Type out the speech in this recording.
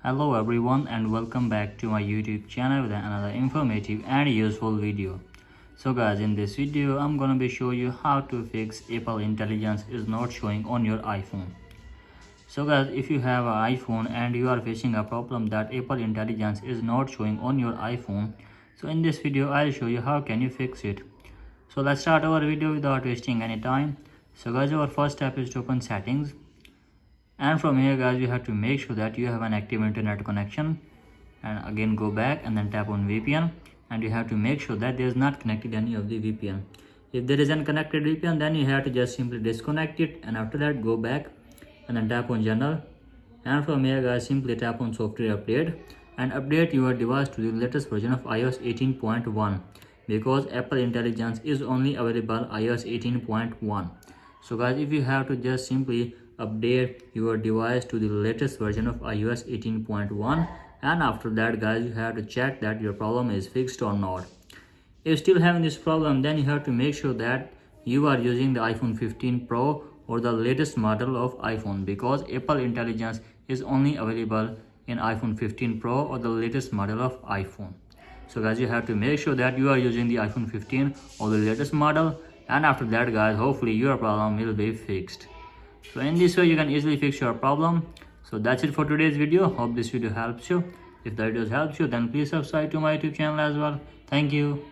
Hello everyone and welcome back to my YouTube channel with another informative and useful video. So guys, in this video I'm gonna be showing you how to fix Apple Intelligence is not showing on your iPhone. So guys, if you have an iPhone and you are facing a problem that Apple Intelligence is not showing on your iPhone, so in this video I'll show you how can you fix it. So let's start our video without wasting any time. So guys, our first step is to open settings. And from here guys, you have to make sure that you have an active internet connection, and again go back and then tap on VPN, and you have to make sure that there is not connected any of the VPN. If there is unconnected VPN, then you have to just simply disconnect it, and after that go back and then tap on general, and from here guys simply tap on software update and update your device to the latest version of iOS 18.1 because Apple Intelligence is only available iOS 18.1. So guys, if you have to just simply update your device to the latest version of iOS 18.1, and after that guys you have to check that your problem is fixed or not. If you're still having this problem, then you have to make sure that you are using the iPhone 15 Pro or the latest model of iPhone because Apple Intelligence is only available in iPhone 15 Pro or the latest model of iPhone. So guys, you have to make sure that you are using the iPhone 15 or the latest model, and after that guys, hopefully your problem will be fixed. So in this way you can easily fix your problem. So that's it for today's video. Hope this video helps you. If the video helps you, then please subscribe to my YouTube channel as well. Thank you.